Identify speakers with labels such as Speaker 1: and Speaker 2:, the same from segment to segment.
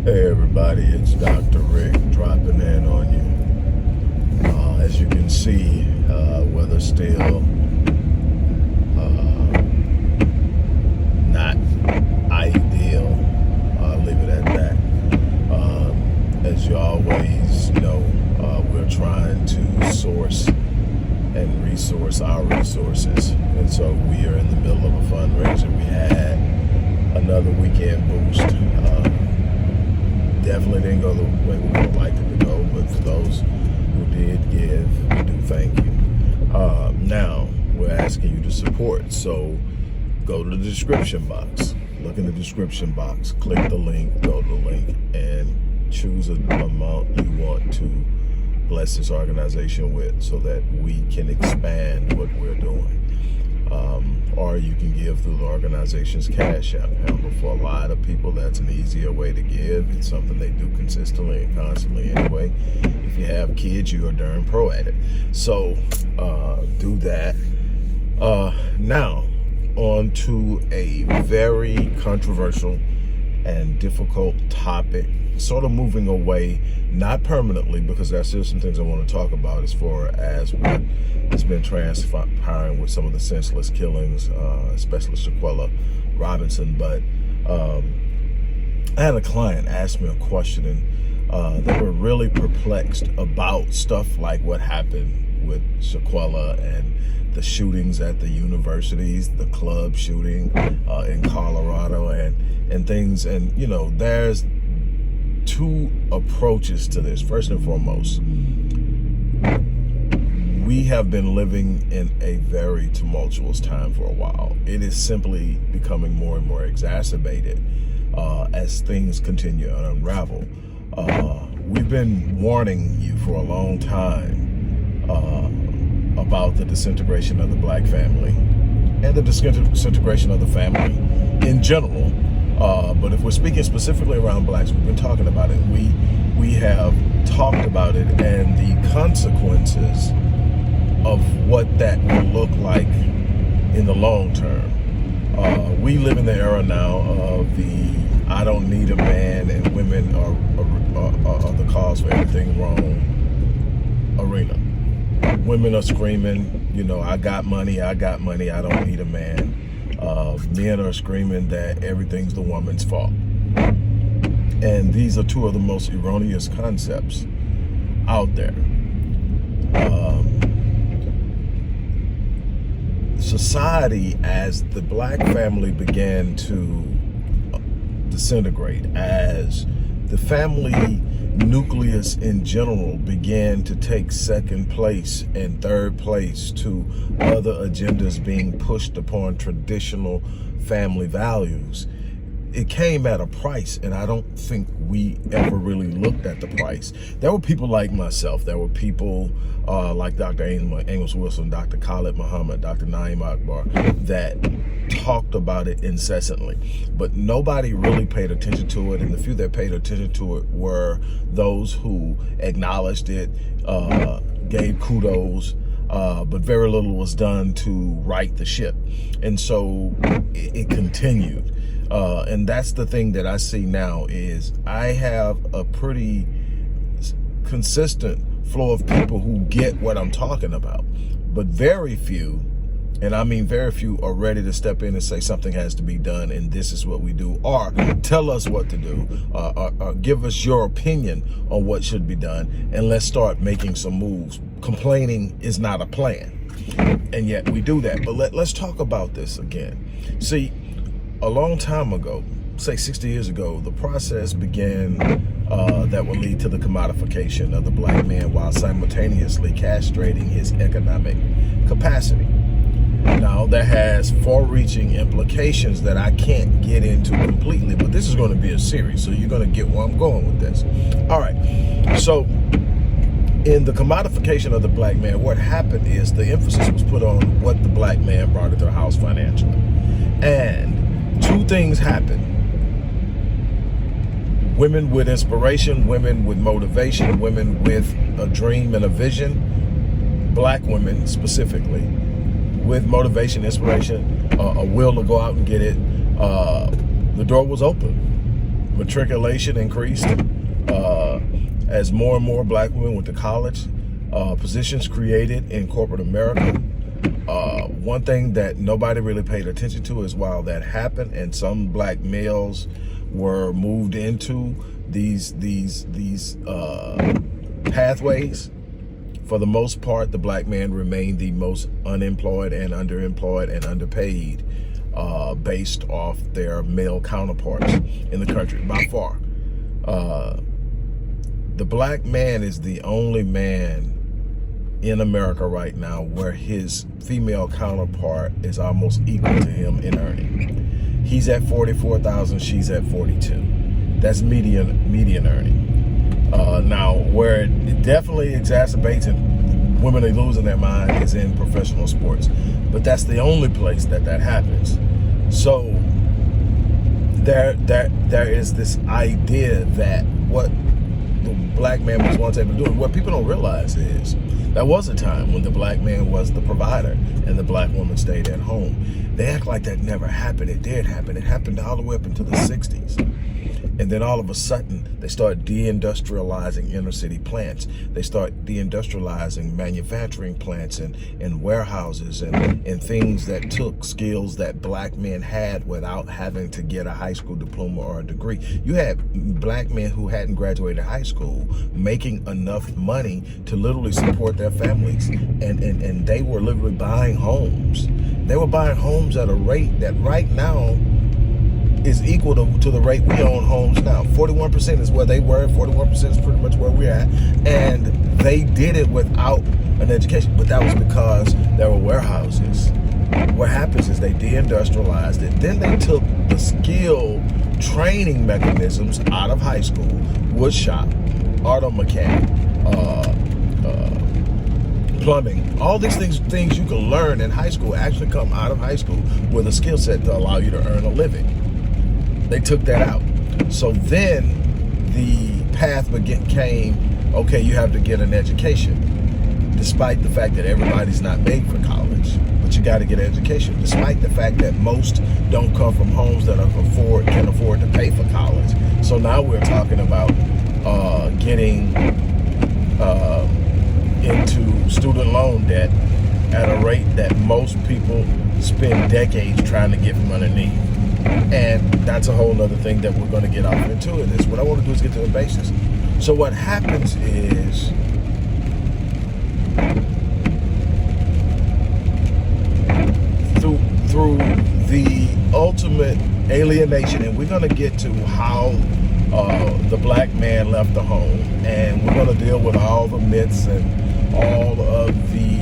Speaker 1: Hey everybody, it's Dr. Rick dropping in on you. As you can see, weather still not ideal. I'll leave it at that. As you always know, we're trying to source and resource our resources. And so we are in the middle of a fundraiser. We had another weekend boost. Definitely didn't go the way we would have liked it to go, but for those who did give, we do thank you. Now, we're asking you to support, so go to the description box. Look in the description box, click the link, go to the link, and choose an amount you want to bless this organization with so that we can expand what we're doing. Or you can give through the organization's Cash App handle. For a lot of people, that's an easier way to give. It's something they do consistently and constantly anyway. If you have kids, you are darn pro at it. So do that. Now, on to a very controversial and difficult topic, sort of moving away, not permanently, because there's still some things I want to talk about as far as what has been transpiring with some of the senseless killings, especially Shaquella Robinson. But I had a client ask me a question, and they were really perplexed about stuff like what happened with Shaquella and the shootings at the universities, the club shooting in Colorado, and things. And, you know, there's two approaches to this. First and foremost, we have been living in a very tumultuous time for a while. It is simply becoming more and more exacerbated as things continue to unravel. We've been warning you for a long time about the disintegration of the black family and the disintegration of the family in general. But if we're speaking specifically around blacks, we've been talking about it. We have talked about it and the consequences of what that will look like in the long term. We live in the era now of the I don't need a man and women are the cause for everything wrong arena. Women are screaming, you know, I got money, I don't need a man. Men are screaming that everything's the woman's fault. And these are two of the most erroneous concepts out there. Society, as the black family began to disintegrate, as the family nucleus in general began to take second place and third place to other agendas being pushed upon traditional family values, it came at a price, and I don't think we ever really looked at the price. There were people like myself, there were people like Dr. Amos Wilson, Dr. Khalid Muhammad, Dr. Naeem Akbar, that talked about it incessantly, but nobody really paid attention to it, and the few that paid attention to it were those who acknowledged it, gave kudos, but very little was done to right the ship. And so it continued. And that's the thing that I see now is I have a pretty consistent flow of people who get what I'm talking about, but very few, and I mean very few, are ready to step in and say something has to be done and this is what we do, or tell us what to do, or give us your opinion on what should be done, and let's start making some moves. Complaining is not a plan, and yet we do that. But let's talk about this again. See, a long time ago, say 60 years ago, the process began that would lead to the commodification of the black man while simultaneously castrating his economic capacity. Now, that has far-reaching implications that I can't get into completely, but this is going to be a series, so you're going to get where I'm going with this. All right, so in the commodification of the black man, what happened is the emphasis was put on what the black man brought into the house financially. And two things happened. Women with inspiration, women with motivation, women with a dream and a vision, black women specifically, with motivation, inspiration, a will to go out and get it, the door was open. matriculation increased as more and more black women went to college, positions created in corporate America. One thing that nobody really paid attention to is while that happened and some black males were moved into these pathways, for the most part, the black man remained the most unemployed and underemployed and underpaid based off their male counterparts in the country, by far. The black man is the only man in America right now where his female counterpart is almost equal to him in earning. He's at $44,000, she's at $42,000. That's median earning. Now, where it definitely exacerbates and women are losing their mind is in professional sports, but that's the only place that happens. So there is this idea that what the black man was once able to do, and what people don't realize is there was a time when the black man was the provider and the black woman stayed at home. They act like that never happened. It did happen. It happened all the way up into the 60s. And then all of a sudden, they start deindustrializing inner city plants. They start deindustrializing manufacturing plants and warehouses and things that took skills that black men had without having to get a high school diploma or a degree. You had black men who hadn't graduated high school making enough money to literally support their families. And they were literally buying homes. They were buying homes at a rate that right now is equal to the rate we own homes now. 41% is where they were, 41% is pretty much where we're at. And they did it without an education, but that was because there were warehouses. What happens is they deindustrialized it. Then they took the skill training mechanisms out of high school, wood shop, auto mechanic, plumbing, all these things you can learn in high school actually come out of high school with a skill set to allow you to earn a living. They took that out. So then the path became, okay, you have to get an education, despite the fact that everybody's not made for college, but you got to get an education, despite the fact that most don't come from homes that can afford to pay for college. So now we're talking about getting into student loan debt at a rate that most people spend decades trying to get from underneath. And that's a whole other thing that we're going to get off into in this. What I want to do is get to the basics. So what happens is through the ultimate alienation, and we're going to get to how the black man left the home, and we're going to deal with all the myths and all of the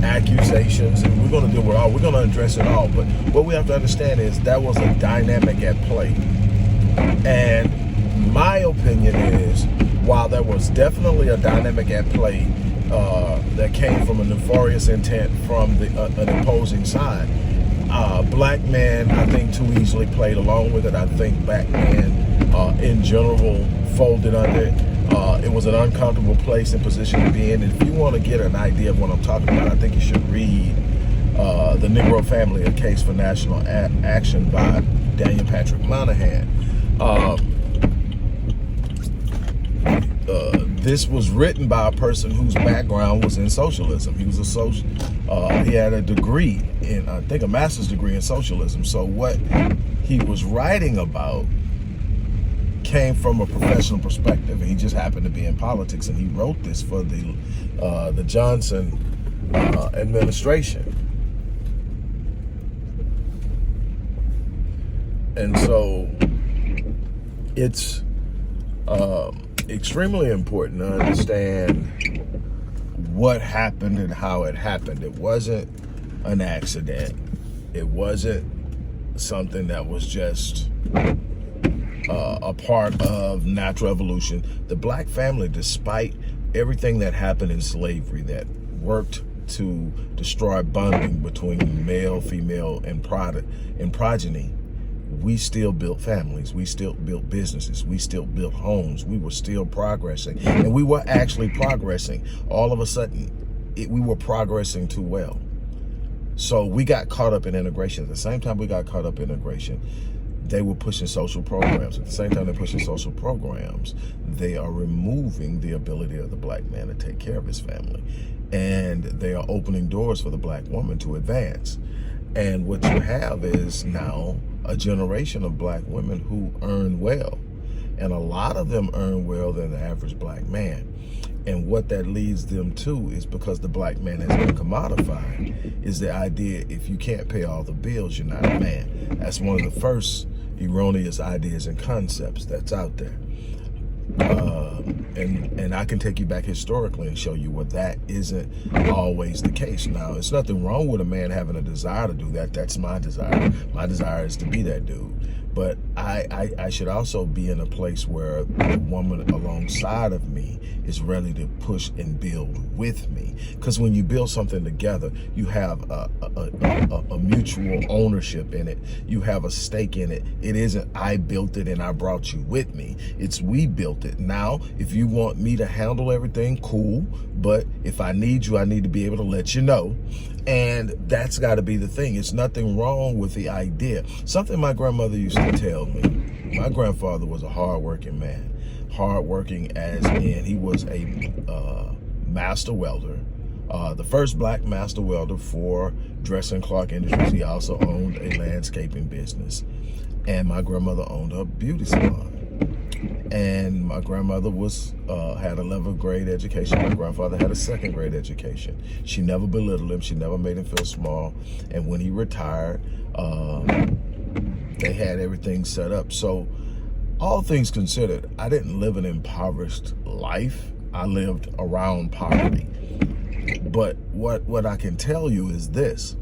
Speaker 1: accusations, and we're going to deal with all, we're going to address it all. But what we have to understand is that was a dynamic at play. And my opinion is, while there was definitely a dynamic at play that came from a nefarious intent from an opposing side, black men, I think, too easily played along with it. I think black men in general folded under it. It was an uncomfortable place and position to be in. And if you want to get an idea of what I'm talking about, I think you should read The Negro Family, A Case for National Action by Daniel Patrick Moynihan. This was written by a person whose background was in socialism. He was he had a degree in, I think, a master's degree in socialism. So what he was writing about came from a professional perspective, and he just happened to be in politics, and he wrote this for the Johnson administration. And so it's extremely important to understand what happened and how it happened. It wasn't an accident. It wasn't something that was just a part of natural evolution. The black family, despite everything that happened in slavery that worked to destroy bonding between male, female, and progeny, we still built families. We still built businesses. We still built homes. We were still progressing, and we were actually progressing. All of a sudden, we were progressing too well. So we got caught up in integration. At the same time we got caught up in integration, they were pushing social programs. At the same time they're pushing social programs, they are removing the ability of the black man to take care of his family. And they are opening doors for the black woman to advance. And what you have is now a generation of black women who earn well. And a lot of them earn well than the average black man. And what that leads them to is, because the black man has been commodified, is the idea if you can't pay all the bills, you're not a man. That's one of the first erroneous ideas and concepts that's out there. And I can take you back historically and show you where that isn't always the case. Now, it's nothing wrong with a man having a desire to do that. That's my desire. My desire is to be that dude. But I should also be in a place where the woman alongside of me is ready to push and build with me. Because when you build something together, you have a mutual ownership in it. You have a stake in it. It isn't I built it and I brought you with me. It's we built it. Now, if you want me to handle everything, cool. But if I need you, I need to be able to let you know. And that's got to be the thing. It's nothing wrong with the idea. Something my grandmother used to tell me. My grandfather was a hardworking man. Hardworking as in he was a master welder. The first black master welder for Dress and Clark Industries. He also owned a landscaping business. And my grandmother owned a beauty salon. And my grandmother was had a 11th grade education. My grandfather had a 2nd grade education. She never belittled him. She never made him feel small. And when he retired, they had everything set up. So all things considered, I didn't live an impoverished life. I lived around poverty. But what I can tell you is this,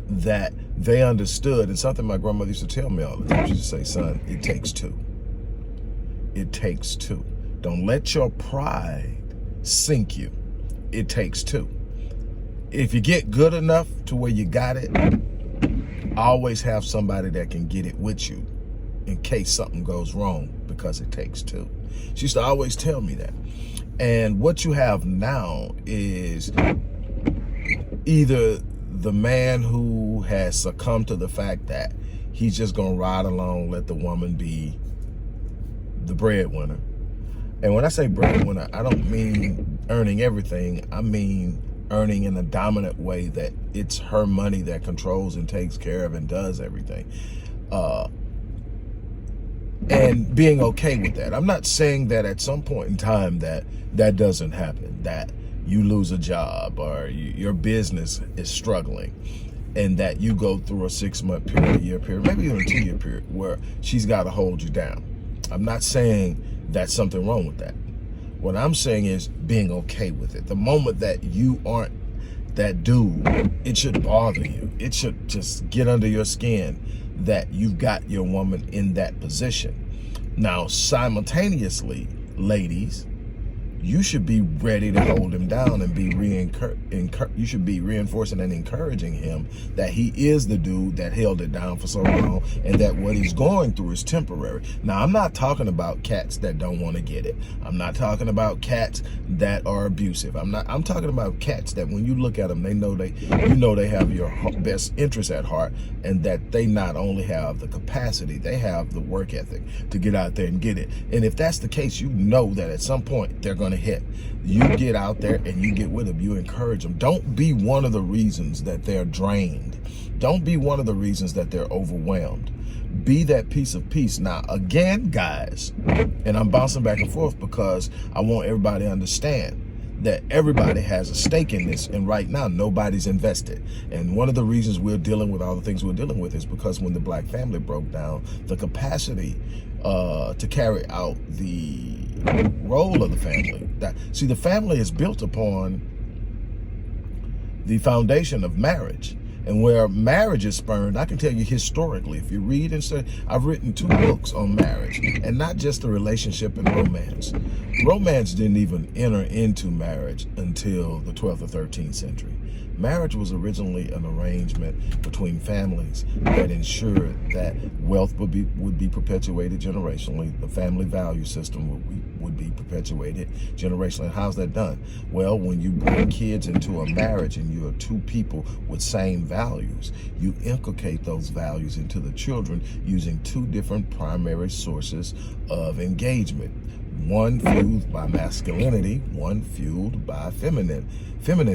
Speaker 1: that they understood, and something my grandmother used to tell me all the time. She used to say, son, it takes two. It takes two. Don't let your pride sink you. It takes two. If you get good enough to where you got it, always have somebody that can get it with you in case something goes wrong, because it takes two. She used to always tell me that. And what you have now is either the man who has succumbed to the fact that he's just gonna ride along, let the woman be the breadwinner. And when I say breadwinner, I don't mean earning everything. I mean earning in a dominant way, that it's her money that controls and takes care of and does everything. And being okay with that. I'm not saying that at some point in time that doesn't happen, that you lose a job or your business is struggling, and that you go through a 6-month period, a year period, maybe even a 2-year period where she's got to hold you down. I'm not saying that's something wrong with that. What I'm saying is being okay with it. The moment that you aren't that dude, it should bother you. It should just get under your skin that you've got your woman in that position. Now, simultaneously, ladies, you should be ready to hold him down and be you should be reinforcing and encouraging him that he is the dude that held it down for so long, and that what he's going through is temporary. Now, I'm not talking about cats that don't want to get it. I'm not talking about cats that are abusive. I'm talking about cats that when you look at them, they know they have your best interest at heart, and that they not only have the capacity, they have the work ethic to get out there and get it. And if that's the case, you know that at some point they're going to hit. You get out there and you get with them. You encourage them. Don't be one of the reasons that they're drained. Don't be one of the reasons that they're overwhelmed. Be that piece of peace. Now, again, guys, and I'm bouncing back and forth because I want everybody to understand that everybody has a stake in this, and right now nobody's invested. And one of the reasons we're dealing with all the things we're dealing with is because when the black family broke down, the capacity to carry out the role of the family. See, the family is built upon the foundation of marriage. And where marriage is spurned, I can tell you historically, if you read and study, I've written 2 books on marriage, and not just the relationship and romance. Romance didn't even enter into marriage until the 12th or 13th century. Marriage was originally an arrangement between families that ensured that wealth would be perpetuated generationally. The family value system would be perpetuated generationally. How's that done? Well, when you bring kids into a marriage and you are two people with same values, you inculcate those values into the children using two different primary sources of engagement. One fueled by masculinity, one fueled by feminine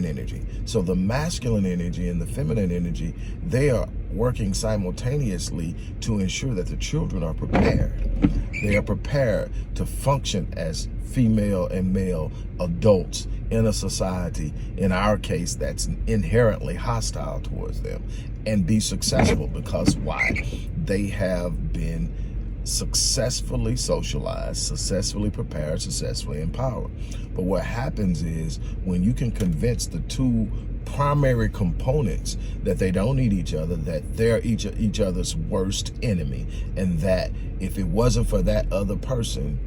Speaker 1: energy. So the masculine energy and the feminine energy, they are working simultaneously to ensure that the children are prepared. They are prepared to function as female and male adults in a society, in our case, that's inherently hostile towards them, and be successful because why? They have been successfully socialized, successfully prepared, successfully empowered. But what happens is when you can convince the two primary components that they don't need each other, that they're each other's worst enemy, and that if it wasn't for that other person,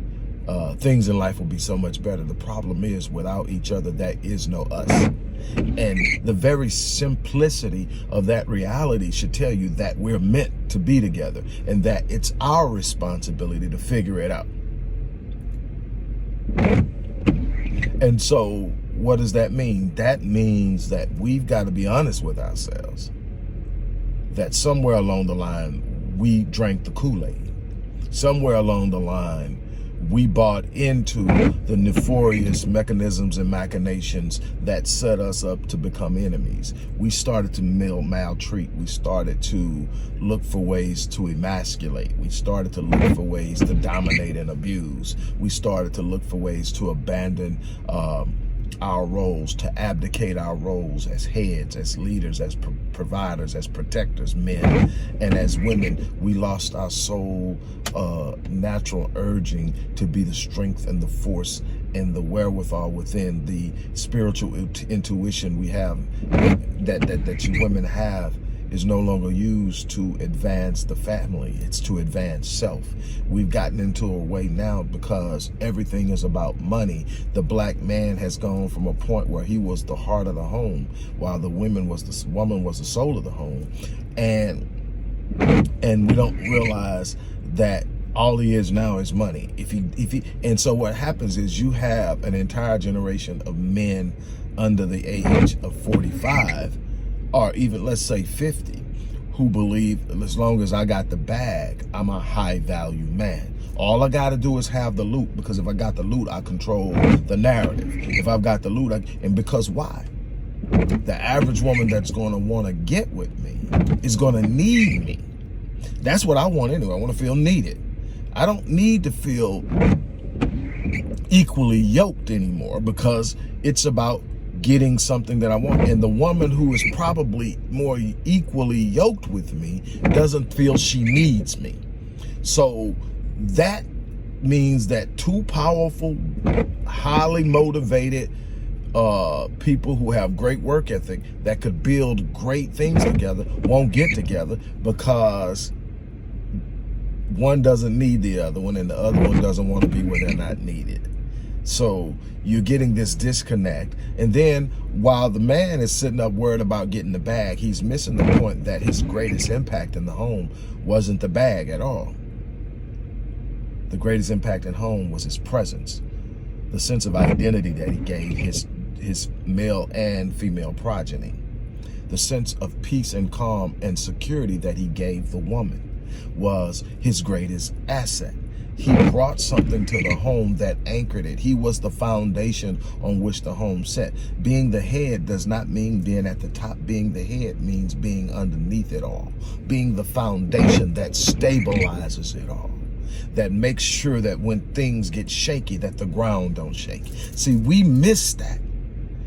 Speaker 1: things in life will be so much better. The problem is, without each other, there is no us. And the very simplicity of that reality should tell you that we're meant to be together and that it's our responsibility to figure it out. And so what does that mean? That means that we've got to be honest with ourselves, that somewhere along the line, we drank the Kool-Aid. Somewhere along the line, we bought into the nefarious mechanisms and machinations that set us up to become enemies. We started to maltreat. We started to look for ways to emasculate. We started to look for ways to dominate and abuse. We started to look for ways to abandon our roles, to abdicate our roles as heads, as leaders, as providers, as protectors, men, and as women. We lost our soul natural urging to be the strength and the force and the wherewithal within, the spiritual intuition we have, that you women have, is no longer used to advance the family. It's to advance self. We've gotten into a way now because everything is about money. The black man has gone from a point where he was the heart of the home, while the woman was the soul of the home. And we don't realize that all he is now is money. And so what happens is you have an entire generation of men under the age of 45, or even let's say 50, who believe as long as I got the bag, I'm a high value man. All I got to do is have the loot, because if I got the loot, I control the narrative. If I've got the loot, and because why? The average woman that's going to want to get with me is going to need me. That's what I want anyway. I want to feel needed. I don't need to feel equally yoked anymore, because it's about getting something that I want. And the woman who is probably more equally yoked with me doesn't feel she needs me. So that means that two powerful, highly motivated people who have great work ethic that could build great things together won't get together, because one doesn't need the other one and the other one doesn't want to be where they're not needed. So you're getting this disconnect. And then while the man is sitting up worried about getting the bag, he's missing the point that his greatest impact in the home wasn't the bag at all. The greatest impact in home was his presence, the sense of identity that he gave his male and female progeny, the sense of peace and calm and security that he gave the woman was his greatest asset. He brought something to the home that anchored it. He was the foundation on which the home set. Being the head does not mean being at the top. Being the head means being underneath it all. Being the foundation that stabilizes it all, that makes sure that when things get shaky, that the ground don't shake. See, we miss that.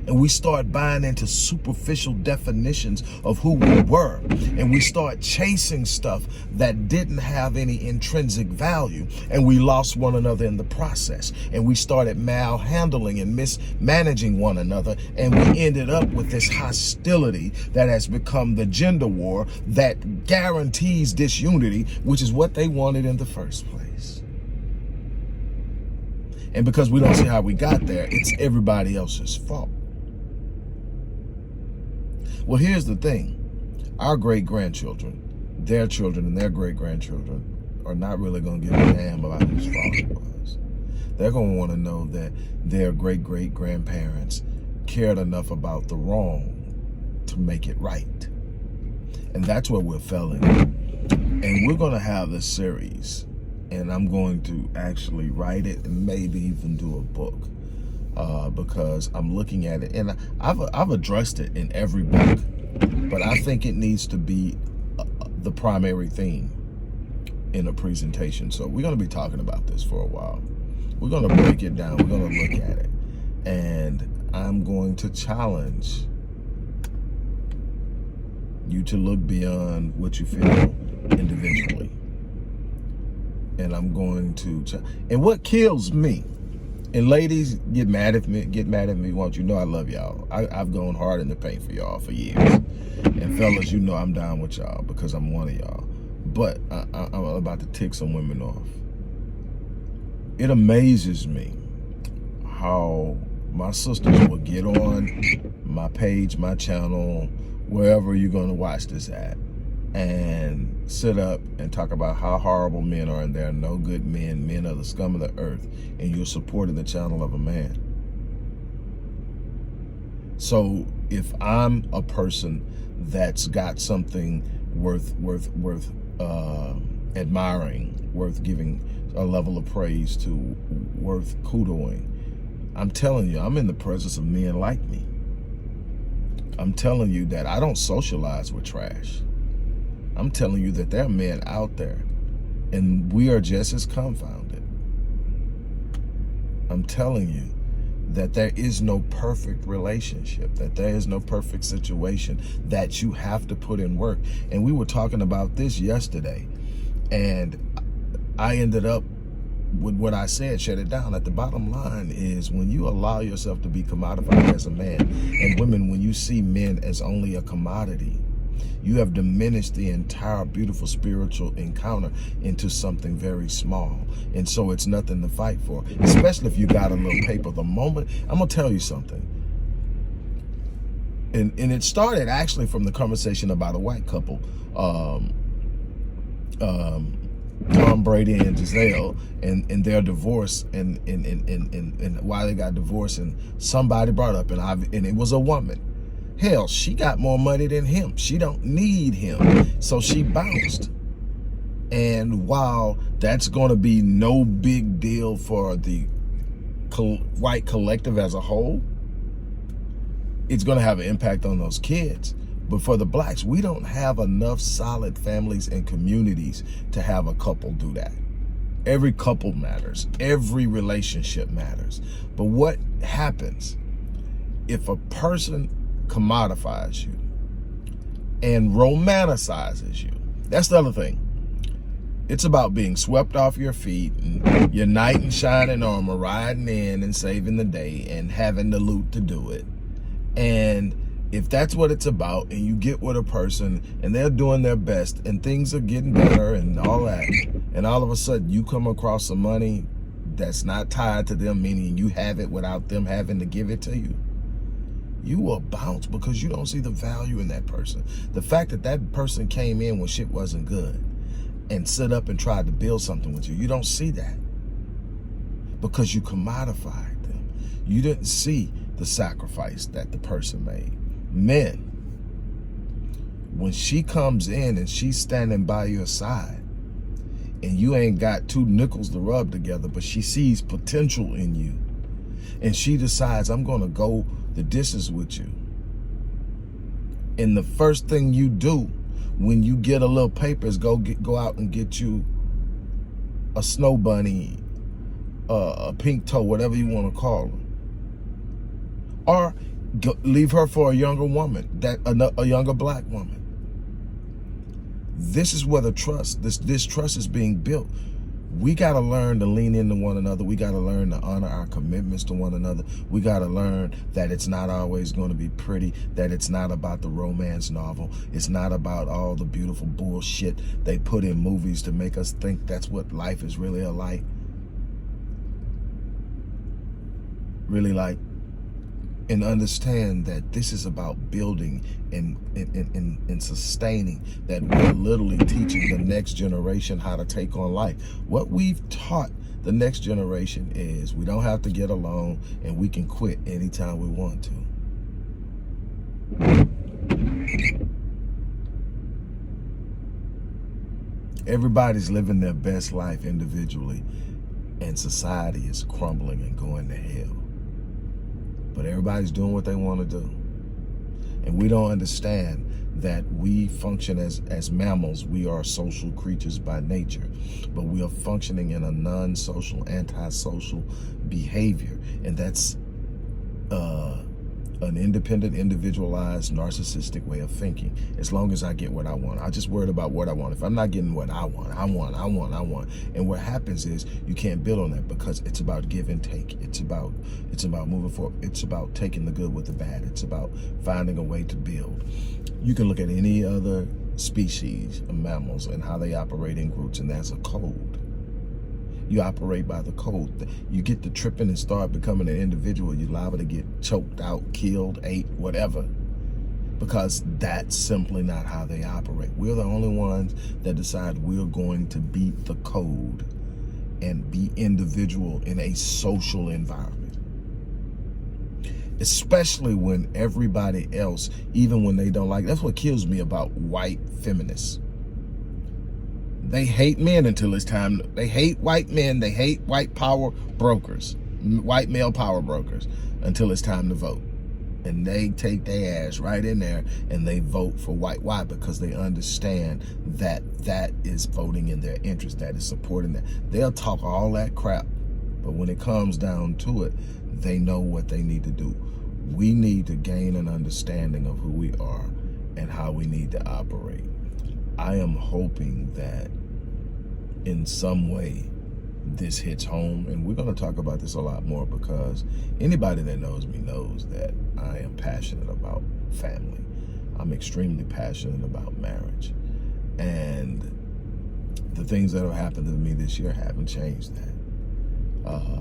Speaker 1: And we start buying into superficial definitions of who we were. And we start chasing stuff that didn't have any intrinsic value. And we lost one another in the process. And we started malhandling and mismanaging one another. And we ended up with this hostility that has become the gender war that guarantees disunity, which is what they wanted in the first place. And because we don't see how we got there, it's everybody else's fault. Well, here's the thing. Our great-grandchildren, their children and their great-grandchildren are not really going to give a damn about whose fault it was. They're going to want to know that their great-great-grandparents cared enough about the wrong to make it right. And that's what we're failing. And we're going to have this series, and I'm going to actually write it and maybe even do a book, because I'm looking at it, and I've addressed it in every book, but I think it needs to be the primary theme in a presentation. So we're going to be talking about this for a while. We're going to break it down. We're going to look at it, and I'm going to challenge you to look beyond what you feel individually. And I'm going to, and what kills me, and ladies, get mad at me, won't you? Know I love y'all. I've gone hard in the paint for y'all for years. And fellas, you know I'm down with y'all because I'm one of y'all. But I'm about to tick some women off. It amazes me how my sisters will get on my page, my channel, wherever you're going to watch this at, and sit up and talk about how horrible men are, and there are no good men. Men are the scum of the earth, and you're supporting the channel of a man. So if I'm a person that's got something worth admiring, worth giving a level of praise to, worth kudoing, I'm telling you, I'm in the presence of men like me. I'm telling you that I don't socialize with trash. I'm telling you that there are men out there, and we are just as confounded. I'm telling you that there is no perfect relationship, that there is no perfect situation, that you have to put in work. And we were talking about this yesterday, and I ended up with what I said, shut it down. At the bottom line is, when you allow yourself to be commodified as a man, and women, when you see men as only a commodity, you have diminished the entire beautiful spiritual encounter into something very small. And so it's nothing to fight for, especially if you got a little paper. The moment, I'm gonna tell you something. And it started actually from the conversation about a white couple, Tom Brady and Giselle, and their divorce, and why they got divorced, and somebody brought up, and it was a woman. Hell, she got more money than him. She don't need him, so she bounced. And while that's going to be no big deal for the white collective as a whole, it's going to have an impact on those kids. But for the blacks, we don't have enough solid families and communities to have a couple do that. Every couple matters. Every relationship matters. But what happens if a person commodifies you and romanticizes you? That's the other thing. It's about being swept off your feet, and your knight in shining armor riding in and saving the day and having the loot to do it. And if that's what it's about, and you get with a person and they're doing their best and things are getting better and all that, and all of a sudden you come across some money that's not tied to them, meaning you have it without them having to give it to you, you will bounce because you don't see the value in that person. The fact that that person came in when shit wasn't good and stood up and tried to build something with you, you don't see that because you commodified them. You didn't see the sacrifice that the person made. Men, when she comes in and she's standing by your side and you ain't got two nickels to rub together, but she sees potential in you and she decides, I'm going to go the distance with you. And the first thing you do when you get a little paper is go out and get you a snow bunny, a pink toe, whatever you want to call them. Or leave her for a younger woman, a younger black woman. This is where the trust, this trust is being built. We got to learn to lean into one another. We got to learn to honor our commitments to one another. We got to learn that it's not always going to be pretty, that it's not about the romance novel. It's not about all the beautiful bullshit they put in movies to make us think that's what life is really like. Really like. and understand that this is about building and sustaining, that we're literally teaching the next generation how to take on life. What we've taught the next generation is we don't have to get along and we can quit anytime we want to. Everybody's living their best life individually, and society is crumbling and going to hell. But everybody's doing what they want to do. And we don't understand that we function as mammals. We are social creatures by nature, but we are functioning in a non-social, antisocial behavior. And that's an independent, individualized, narcissistic way of thinking. As long as I get what I want, I just worried about what I want. If I'm not getting what I want. And what happens is you can't build on that, because it's about give and take. It's about moving forward. It's about taking the good with the bad. It's about finding a way to build. You can look at any other species of mammals and how they operate in groups, and that's a code. You operate by the code. You get to tripping and start becoming an individual, you're liable to get choked out, killed, ate, whatever, because that's simply not how they operate. We're the only ones that decide we're going to beat the code and be individual in a social environment. Especially when everybody else, even when they don't like, that's what kills me about white feminists. They hate men until it's time. They hate white men. They hate white power brokers, white male power brokers, until it's time to vote. And they take their ass right in there and they vote for white. Why? Because they understand that that is voting in their interest, that is supporting that. They'll talk all that crap, but when it comes down to it, they know what they need to do. We need to gain an understanding of who we are and how we need to operate. I am hoping that in some way this hits home, and we're going to talk about this a lot more, because anybody that knows me knows that I am passionate about family. I'm extremely passionate about marriage, and the things that have happened to me this year haven't changed that.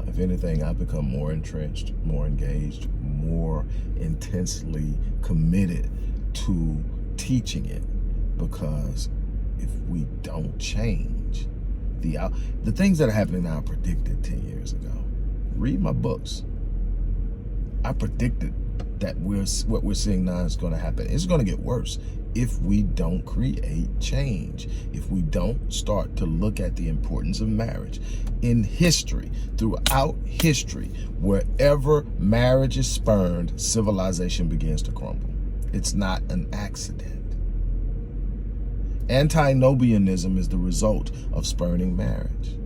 Speaker 1: If anything, I've become more entrenched, more engaged, more intensely committed to teaching it, because if we don't change, the things that are happening now are predicted 10 years ago. Read my books. I predicted that what we're seeing now is going to happen. It's going to get worse if we don't create change, if we don't start to look at the importance of marriage. In history, throughout history, wherever marriage is spurned, civilization begins to crumble. It's not an accident. Antinomianism is the result of spurning marriage.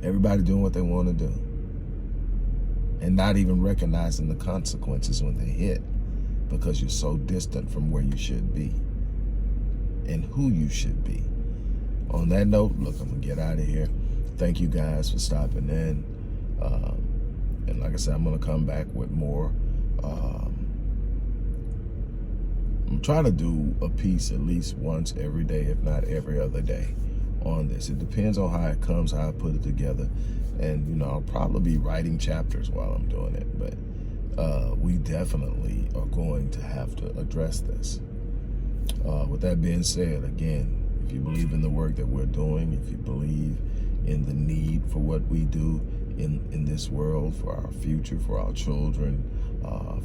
Speaker 1: Everybody doing what they want to do and not even recognizing the consequences when they hit, because you're so distant from where you should be and who you should be. On that note, look, I'm going to get out of here. Thank you guys for stopping in. And like I said, I'm going to come back with more. I'm trying to do a piece at least once every day, if not every other day, on this. It depends on how it comes, how I put it together. And, you know, I'll probably be writing chapters while I'm doing it. But we definitely are going to have to address this. With that being said, again, if you believe in the work that we're doing, if you believe in the need for what we do in this world, for our future, for our children,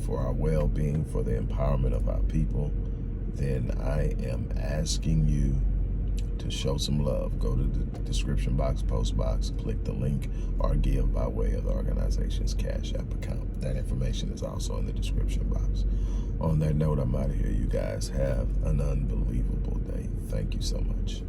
Speaker 1: for our well-being, for the empowerment of our people, then I am asking you to show some love. Go to the description box, post box, click the link, or give by way of the organization's Cash App account. That information is also in the description box. On that note, I'm out of here. You guys have an unbelievable day. Thank you so much.